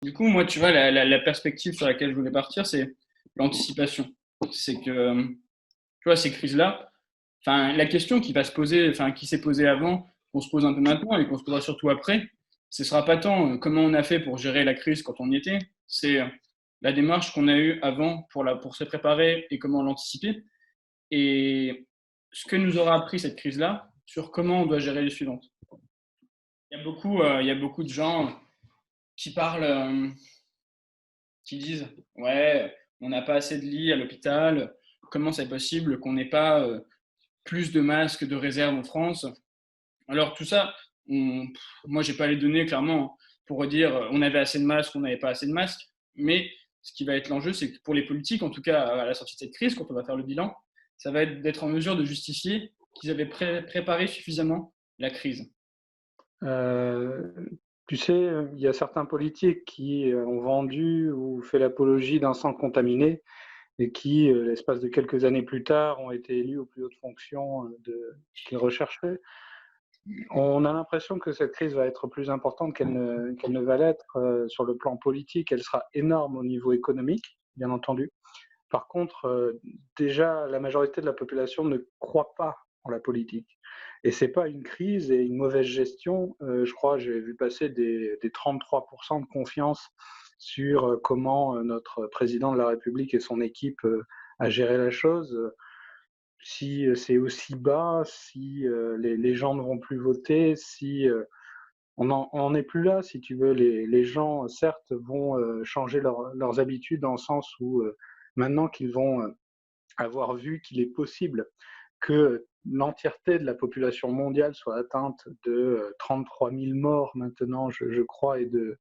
Du coup, moi, tu vois, la perspective sur laquelle je voulais partir, c'est l'anticipation. C'est que, tu vois, ces crises-là, enfin, la question qui va se poser, enfin, qui s'est posée avant, qu'on se pose un peu maintenant et qu'on se posera surtout après, ce sera pas tant comment on a fait pour gérer la crise quand on y était, c'est la démarche qu'on a eue avant pour se préparer et comment l'anticiper, et ce que nous aura appris cette crise-là sur comment on doit gérer les suivantes. Il y a beaucoup de gens qui parlent, qui disent ouais, on n'a pas assez de lits à l'hôpital, comment c'est possible qu'on n'ait pas plus de masques de réserve en France. Alors tout ça, moi j'ai pas les données clairement pour dire on avait assez de masques, on n'avait pas assez de masques, mais ce qui va être l'enjeu, c'est que pour les politiques, en tout cas à la sortie de cette crise, quand on va faire le bilan, ça va être d'être en mesure de justifier qu'ils avaient préparé suffisamment la crise. Heu, Tu sais, il y a certains politiques qui, ont vendu ou fait l'apologie d'un sang contaminé et qui, l'espace de quelques années plus tard, ont été élus aux plus hautes fonctions, de qu'ils recherchaient. On a l'impression que cette crise va être plus importante qu'elle ne va l'être, sur le plan politique. Elle sera énorme au niveau économique, bien entendu. Par contre, déjà, la majorité de la population ne croit pas en la politique et c'est pas une crise et une mauvaise gestion. Je crois, j'ai vu passer des 33 de confiance sur, comment, notre président de la République et son équipe, a géré la chose. Si, c'est aussi bas, si, les gens ne vont plus voter, si, on n'en est plus là, si tu veux. Les gens, certes, vont, changer leurs habitudes dans le sens où, maintenant qu'ils vont, avoir vu qu'il est possible que l'entièreté de la population mondiale soit atteinte de 33 000 morts maintenant, je crois, et de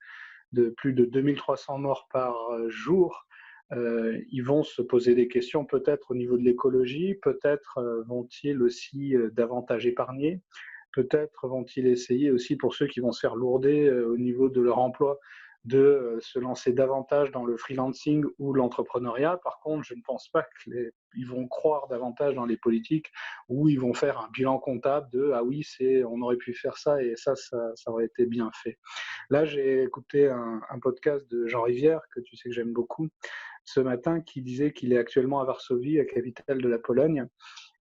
plus de 2 300 morts par jour. Ils vont se poser des questions peut-être au niveau de l'écologie, peut-être vont-ils aussi davantage épargner, peut-être vont-ils essayer aussi, pour ceux qui vont se faire lourder au niveau de leur emploi, de se lancer davantage dans le freelancing ou l'entrepreneuriat. Par contre, je ne pense pas qu'ils vont croire davantage dans les politiques où ils vont faire un bilan comptable de ah oui, on aurait pu faire ça et ça aurait été bien fait. Là, j'ai écouté un podcast de Jean Rivière, que tu sais que j'aime beaucoup, ce matin, qui disait qu'il est actuellement à Varsovie, la capitale de la Pologne,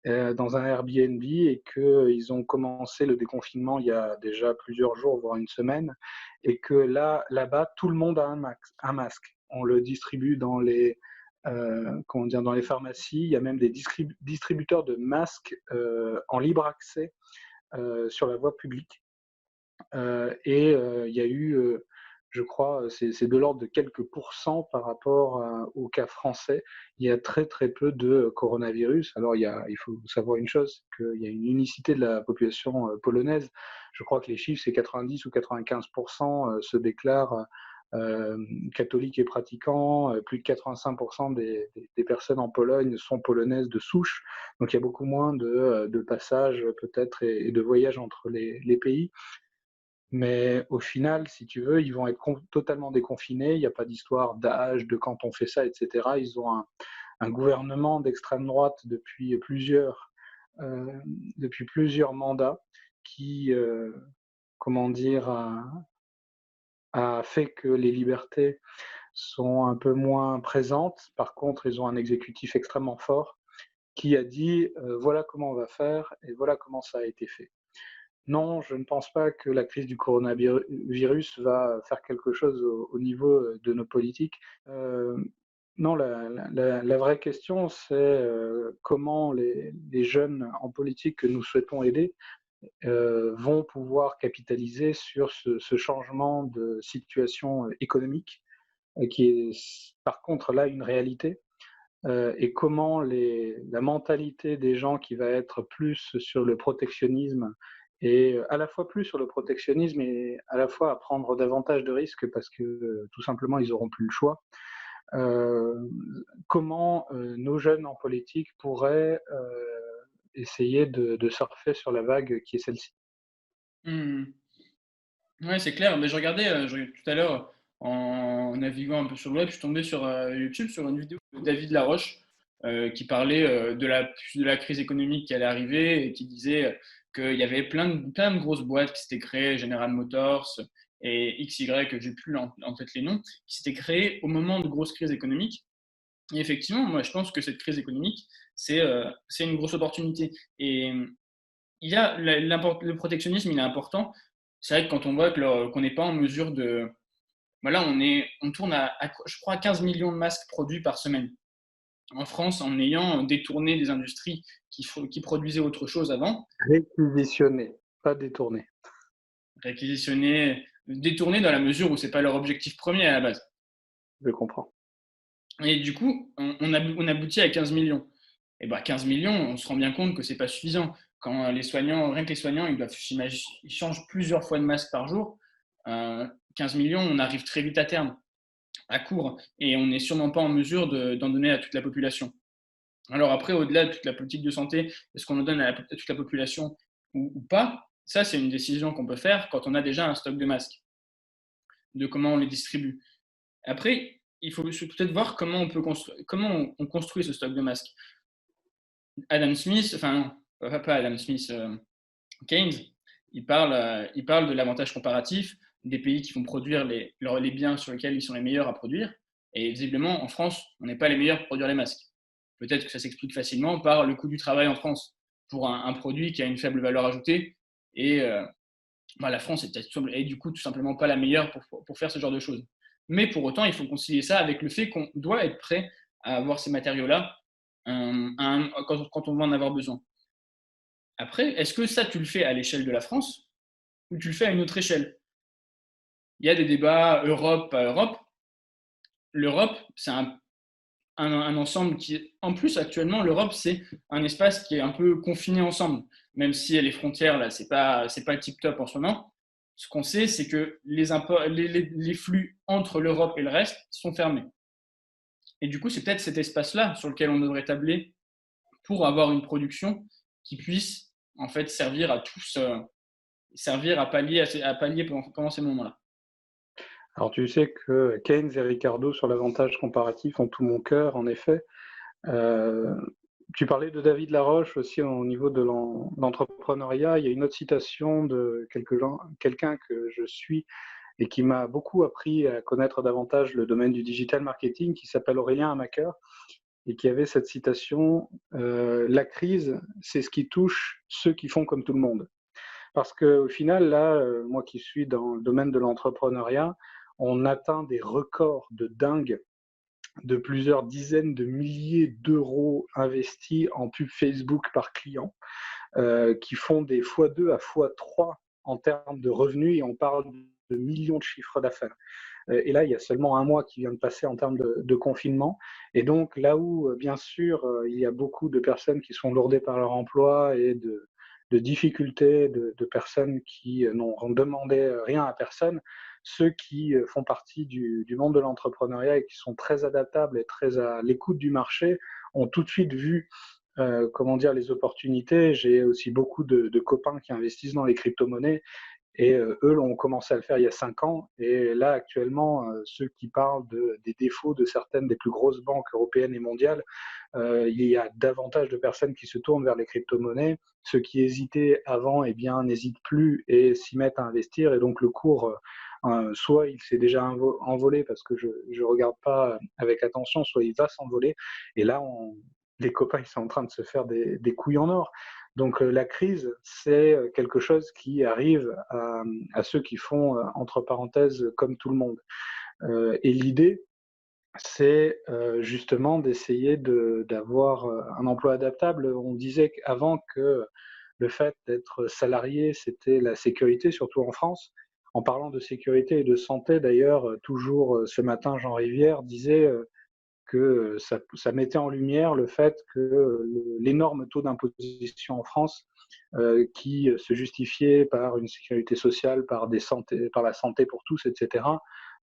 dans un Airbnb, et qu'ils ont commencé le déconfinement il y a déjà plusieurs jours, voire une semaine, et que là-bas, tout le monde a un masque. On le distribue comment dire, dans les pharmacies. Il y a même des distributeurs de masques en libre accès sur la voie publique. Il y a eu, je crois, c'est de l'ordre de quelques pourcents par rapport au cas français. Il y a très, très peu de coronavirus. Alors il faut savoir une chose, qu'il y a une unicité de la population, polonaise. Je crois que les chiffres, c'est 90 ou 95 se déclarent, catholiques et pratiquants. Plus de 85 des personnes en Pologne sont polonaises de souche. Donc il y a beaucoup moins de passages peut-être et de voyages entre les pays. Mais au final, si tu veux, ils vont être totalement déconfinés. Il n'y a pas d'histoire d'âge, de quand on fait ça, et cetera. Ils ont un gouvernement d'extrême droite heu, depuis plusieurs mandats qui, comment dire, a fait que les libertés sont un peu moins présentes. Par contre, ils ont un exécutif extrêmement fort qui a dit, «Voilà comment on va faire et voilà comment ça a été fait». Non, je ne pense pas que la crise du coronavirus va faire quelque chose au niveau, de nos politiques. Non, la vraie question, c'est, comment les jeunes en politique que nous souhaitons aider, vont pouvoir capitaliser sur ce changement de situation, économique, qui est par contre là une réalité, et comment la mentalité des gens qui va être plus sur le protectionnisme, et à la fois plus sur le protectionnisme et à la fois à prendre davantage de risques parce que, tout simplement, ils auront plus le choix. Heu, Comment, nos jeunes en politique pourraient, essayer de surfer sur la vague qui est celle-ci? Hmm. Ouais, c'est clair. Mais tout à l'heure, en naviguant un peu sur le web, je suis tombé sur YouTube sur une vidéo de David Laroche qui parlait de la crise économique qui allait arriver et qui disait qu'il y avait plein de grosses boîtes qui s'étaient créées, General Motors, et XY, j'ai plus en tête les noms, qui s'étaient créés au moment de grosses crises économiques. Et effectivement, moi, je pense que cette crise économique, c'est une grosse opportunité. Et il y a le protectionnisme, il est important. C'est vrai que quand on voit qu'on n'est pas en mesure de. Voilà, on tourne je crois, 15 millions de masques produits par semaine. En France, en ayant détourné des industries qui produisaient autre chose avant, Réquisitionné, pas détourné. réquisitionner, détourner dans la mesure où c'est pas leur objectif premier à la base. Je comprends. Et du coup, on aboutit à 15 millions. Et bah 15 millions, on se rend bien compte que c'est pas suffisant. Quand les soignants, rien que les soignants, ils changent plusieurs fois de masque par jour. 15 millions, on arrive très vite à terme, à court, et on n'est sûrement pas en mesure d'en donner à toute la population. Alors après, au-delà de toute la politique de santé, est-ce qu'on en donne à toute la population ou pas? Ça, c'est une décision qu'on peut faire quand on a déjà un stock de masques, de comment on les distribue. Après, il faut peut-être voir comment on construit ce stock de masques. Adam Smith, enfin, pas Adam Smith, Keynes, il parle de l'avantage comparatif des pays qui vont produire les biens sur lesquels ils sont les meilleurs à produire. Et visiblement, en France, on n'est pas les meilleurs pour produire les masques. Peut-être que ça s'explique facilement par le coût du travail en France pour un produit qui a une faible valeur ajoutée. Et la France est du coup tout simplement pas la meilleure pour faire ce genre de choses. Mais pour autant, il faut concilier ça avec le fait qu'on doit être prêt à avoir ces matériaux-là quand on va en avoir besoin. Après, est-ce que ça, tu le fais à l'échelle de la France ou tu le fais à une autre échelle? Il y a des débats Europe, pas Europe. L'Europe, c'est un ensemble qui, en plus, actuellement, l'Europe, c'est un espace qui est un peu confiné ensemble. Même si les frontières, là, c'est pas tip-top en ce moment. Ce qu'on sait, c'est que les flux entre l'Europe et le reste sont fermés. Et du coup, c'est peut-être cet espace-là sur lequel on devrait tabler pour avoir une production qui puisse, en fait, servir à tous, servir à pallier, pendant ces moments-là. Alors tu sais que Keynes et Ricardo sur l'avantage comparatif ont tout mon cœur, en effet. Euh, Tu parlais de David Laroche aussi au niveau de l'entrepreneuriat. Il y a une autre citation de quelqu'un que je suis et qui m'a beaucoup appris à connaître davantage le domaine du digital marketing, qui s'appelle Aurélien Hamaker, et qui avait cette citation, la crise, c'est ce qui touche ceux qui font comme tout le monde. Parce qu'au final, là, moi qui suis dans le domaine de l'entrepreneuriat, on atteint des records de dingue de plusieurs dizaines de milliers d'euros investis en pub Facebook par client, qui font des x2 à x3 en termes de revenus, et on parle de millions de chiffres d'affaires. Et là, il y a seulement un mois qui vient de passer en termes de confinement. Et donc, là où, bien sûr, il y a beaucoup de personnes qui sont lourdées par leur emploi et de difficultés, de personnes qui n'ont demandé rien à personne, ceux qui font partie du monde de l'entrepreneuriat et qui sont très adaptables et très à l'écoute du marché ont tout de suite vu comment dire, les opportunités. J'ai aussi beaucoup de copains qui investissent dans les crypto-monnaies et eux ont commencé à le faire il y a 5 ans. Et là, actuellement, ceux qui parlent des défauts de certaines des plus grosses banques européennes et mondiales, il y a davantage de personnes qui se tournent vers les crypto-monnaies. Ceux qui hésitaient avant, eh bien, n'hésitent plus et s'y mettent à investir. Et donc, le cours, soit il s'est déjà envolé parce que je ne regarde pas avec attention, soit il va s'envoler. Et là, les copains, ils sont en train de se faire des couilles en or. Donc la crise, c'est quelque chose qui arrive à ceux qui font, entre parenthèses, comme tout le monde. Et l'idée, c'est justement d'essayer d'avoir un emploi adaptable. On disait avant que le fait d'être salarié, c'était la sécurité, surtout en France. En parlant de sécurité et de santé, d'ailleurs, toujours ce matin, Jean Rivière disait que ça mettait en lumière le fait que l'énorme taux d'imposition en France, qui se justifiait par une sécurité sociale, par la santé pour tous, etc.,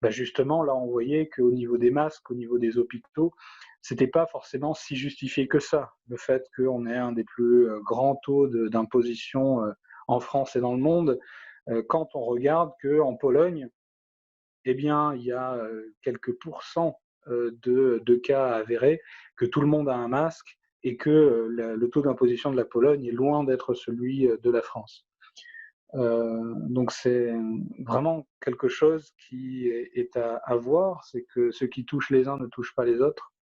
bah justement, là, on voyait qu'au niveau des masques, au niveau des hôpitaux, c'était pas forcément si justifié que ça, le fait qu'on ait un des plus grands taux d'imposition en France et dans le monde, quand on regarde qu'en Pologne, eh bien, il y a quelques pourcents de cas avérés, que tout le monde a un masque et que le taux d'imposition de la Pologne est loin d'être celui de la France. Donc c'est vraiment quelque chose qui est à voir, c'est que ce qui touche les uns ne touche pas les autres.